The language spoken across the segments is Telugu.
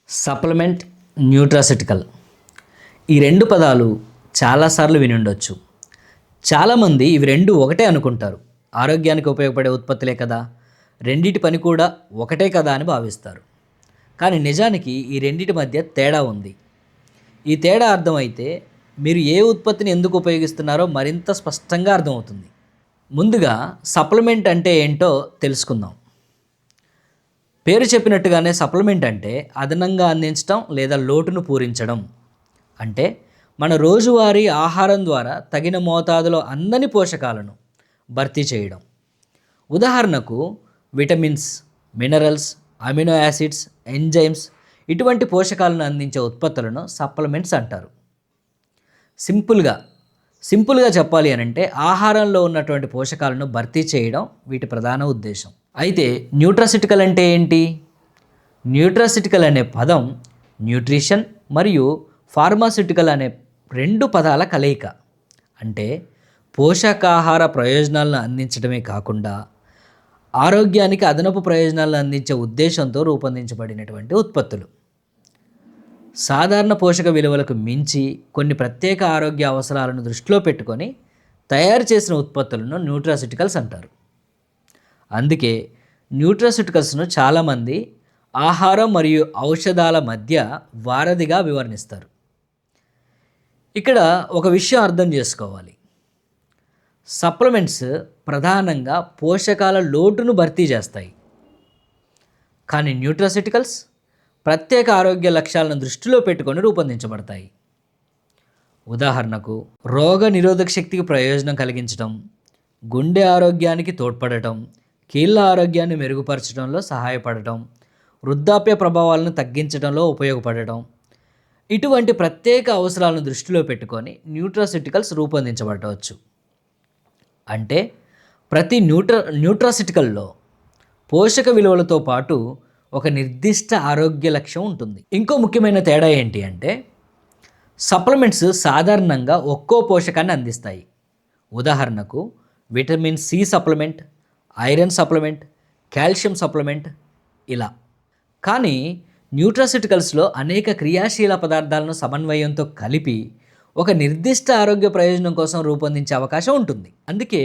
సప్లిమెంట్, న్యూట్రాసిటికల్ ఈ రెండు పదాలు చాలాసార్లు విని ఉండొచ్చు. చాలామంది ఇవి రెండు ఒకటే అనుకుంటారు. ఆరోగ్యానికి ఉపయోగపడే ఉత్పత్తులే కదా, రెండిటి పని కూడా ఒకటే కదా అని భావిస్తారు. కానీ నిజానికి ఈ రెండిటి మధ్య తేడా ఉంది. ఈ తేడా అర్థమైతే మీరు ఏ ఉత్పత్తిని ఎందుకు ఉపయోగిస్తున్నారో మరింత స్పష్టంగా అర్థమవుతుంది. ముందుగా సప్లిమెంట్ అంటే ఏంటో తెలుసుకుందాం. పేరు చెప్పినట్టుగానే సప్లిమెంట్ అంటే అదనంగా అందించడం లేదా లోటును పూరించడం. అంటే మన రోజువారీ ఆహారం ద్వారా తగిన మోతాదులో అందని పోషకాలను భర్తీ చేయడం. ఉదాహరణకు vitamins, minerals, amino acids, enzymes ఇటువంటి పోషకాలను అందించే ఉత్పత్తులను సప్లిమెంట్స్ అంటారు. సింపుల్గా చెప్పాలి అనంటే ఆహారంలో ఉన్నటువంటి పోషకాలను భర్తీ చేయడం వీటి ప్రధాన ఉద్దేశం. అయితే న్యూట్రాసిటికల్ అంటే ఏంటి? న్యూట్రాసిటికల్ అనే పదం న్యూట్రిషన్ మరియు ఫార్మాస్యూటికల్ అనే రెండు పదాల కలయిక. అంటే పోషకాహార ప్రయోజనాలను అందించడమే కాకుండా ఆరోగ్యానికి అదనపు ప్రయోజనాలను అందించే ఉద్దేశంతో రూపొందించబడినటువంటి ఉత్పత్తులు. సాధారణ పోషక విలువలకు మించి కొన్ని ప్రత్యేక ఆరోగ్య అవసరాలను దృష్టిలో పెట్టుకొని తయారు చేసిన ఉత్పత్తులను న్యూట్రాసిటికల్స్ అంటారు. అందుకే న్యూట్రాసిటికల్స్ను చాలామంది ఆహారం మరియు ఔషధాల మధ్య వారధిగా వివరణిస్తారు. ఇక్కడ ఒక విషయం అర్థం చేసుకోవాలి. సప్లిమెంట్స్ ప్రధానంగా పోషకాల లోటును భర్తీ చేస్తాయి. కానీ న్యూట్రాసిటికల్స్ ప్రత్యేక ఆరోగ్య లక్ష్యాలను దృష్టిలో పెట్టుకొని రూపొందించబడతాయి. ఉదాహరణకు రోగ నిరోధక శక్తికి ప్రయోజనం కలిగించడం, గుండె ఆరోగ్యానికి తోడ్పడటం, కీళ్ళ ఆరోగ్యాన్ని మెరుగుపరచడంలో సహాయపడటం, వృద్ధాప్య ప్రభావాలను తగ్గించడంలో ఉపయోగపడటం, ఇటువంటి ప్రత్యేక అవసరాలను దృష్టిలో పెట్టుకొని న్యూట్రాసిటికల్స్ రూపొందించబడవచ్చు. అంటే ప్రతి న్యూట్రాసిటికల్లో పోషక విలువలతో పాటు ఒక నిర్దిష్ట ఆరోగ్య లక్ష్యం ఉంటుంది. ఇంకో ముఖ్యమైన తేడా ఏంటి అంటే సప్లిమెంట్స్ సాధారణంగా ఒక్కో పోషకాన్ని అందిస్తాయి. ఉదాహరణకు vitamin C supplement, iron supplement, calcium supplement ఇలా. కానీ న్యూట్రాసిటికల్స్లో అనేక క్రియాశీల పదార్థాలను సమన్వయంతో కలిపి ఒక నిర్దిష్ట ఆరోగ్య ప్రయోజనం కోసం రూపొందించే అవకాశం ఉంటుంది. అందుకే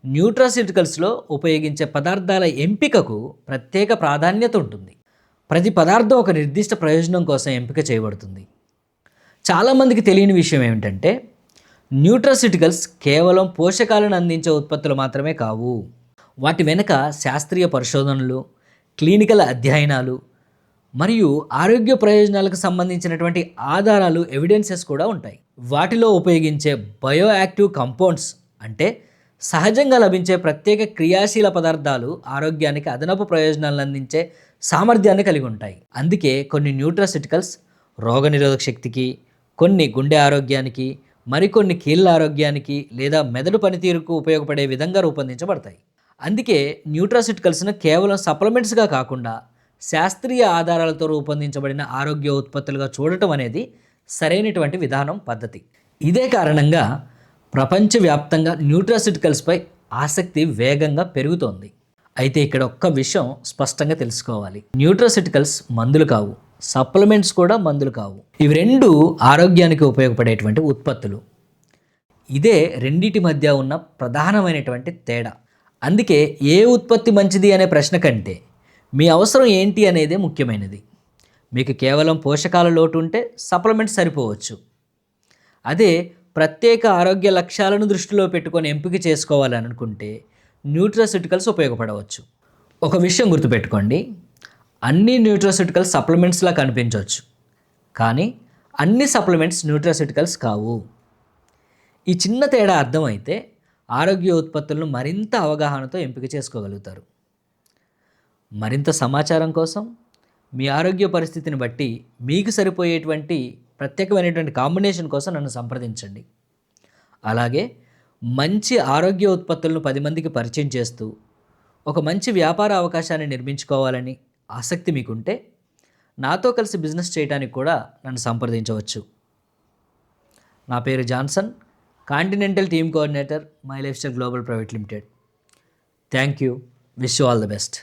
న్యూట్రాసిటికల్స్లో ఉపయోగించే పదార్థాల ఎంపికకు ప్రత్యేక ప్రాధాన్యత ఉంటుంది. ప్రతి పదార్థం ఒక నిర్దిష్ట ప్రయోజనం కోసం ఎంపిక చేయబడుతుంది. చాలామందికి తెలియని విషయం ఏమిటంటే న్యూట్రాసిటికల్స్ కేవలం పోషకాలను అందించే ఉత్పత్తులు మాత్రమే కావు. వాటి వెనుక శాస్త్రీయ పరిశోధనలు, క్లినికల్ అధ్యయనాలు మరియు ఆరోగ్య ప్రయోజనాలకు సంబంధించినటువంటి ఆధారాలు, ఎవిడెన్సెస్ కూడా ఉంటాయి. వాటిలో ఉపయోగించే బయో యాక్టివ్ కంపౌండ్స్ అంటే సహజంగా లభించే ప్రత్యేక క్రియాశీల పదార్థాలు ఆరోగ్యానికి అదనపు ప్రయోజనాలను అందించే సామర్థ్యాన్ని కలిగి ఉంటాయి. అందుకే కొన్ని న్యూట్రాసిటికల్స్ రోగనిరోధక శక్తికి, కొన్ని గుండె ఆరోగ్యానికి, మరికొన్ని కీళ్ళ ఆరోగ్యానికి లేదా మెదడు పనితీరుకు ఉపయోగపడే విధంగా రూపొందించబడతాయి. అందుకే న్యూట్రాసిటికల్స్ను కేవలం సప్లిమెంట్స్గా కాకుండా శాస్త్రీయ ఆధారాలతో రూపొందించబడిన ఆరోగ్య ఉత్పత్తులుగా చూడటం అనేది సరైనటువంటి విధానం, పద్ధతి. ఇదే కారణంగా ప్రపంచవ్యాప్తంగా న్యూట్రాసిటికల్స్పై ఆసక్తి వేగంగా పెరుగుతోంది. అయితే ఇక్కడ ఒక్క విషయం స్పష్టంగా తెలుసుకోవాలి. న్యూట్రాసిటికల్స్ మందులు కావు, సప్లిమెంట్స్ కూడా మందులు కావు. ఇవి రెండు ఆరోగ్యానికి ఉపయోగపడేటువంటి ఉత్పత్తులు. ఇదే రెండిటి మధ్య ఉన్న ప్రధానమైనటువంటి తేడా. అందుకే ఏ ఉత్పత్తి మంచిది అనే ప్రశ్న కంటే మీ అవసరం ఏంటి అనేదే ముఖ్యమైనది. మీకు కేవలం పోషకాల లోటు ఉంటే సప్లిమెంట్స్ సరిపోవచ్చు. అదే ప్రత్యేక ఆరోగ్య లక్ష్యాలను దృష్టిలో పెట్టుకొని ఎంపిక చేసుకోవాలని అనుకుంటే న్యూట్రాసిటికల్స్ ఉపయోగపడవచ్చు. ఒక విషయం గుర్తుపెట్టుకోండి, అన్ని న్యూట్రాసిటికల్స్ సప్లిమెంట్స్లా కనిపించవచ్చు, కానీ అన్ని సప్లిమెంట్స్ న్యూట్రాసిటికల్స్ కావు. ఈ చిన్న తేడా అర్థమైతే ఆరోగ్య ఉత్పత్తులను మరింత అవగాహనతో ఎంపిక చేసుకోగలుగుతారు. మరింత సమాచారం కోసం మీ ఆరోగ్య పరిస్థితిని బట్టి మీకు సరిపోయేటువంటి ప్రత్యేకమైనటువంటి కాంబినేషన్ కోసం నన్ను సంప్రదించండి. అలాగే మంచి ఆరోగ్య ఉత్పత్తులను 10 మందికి పరిచయం చేస్తూ ఒక మంచి వ్యాపార అవకాశాన్ని నిర్మించుకోవాలని ఆసక్తి మీకుంటే నాతో కలిసి బిజినెస్ చేయడానికి కూడా నన్ను సంప్రదించవచ్చు. నా పేరు Johnson, continental team coordinator, my life style global private limited. Thank you. Wish you all the best.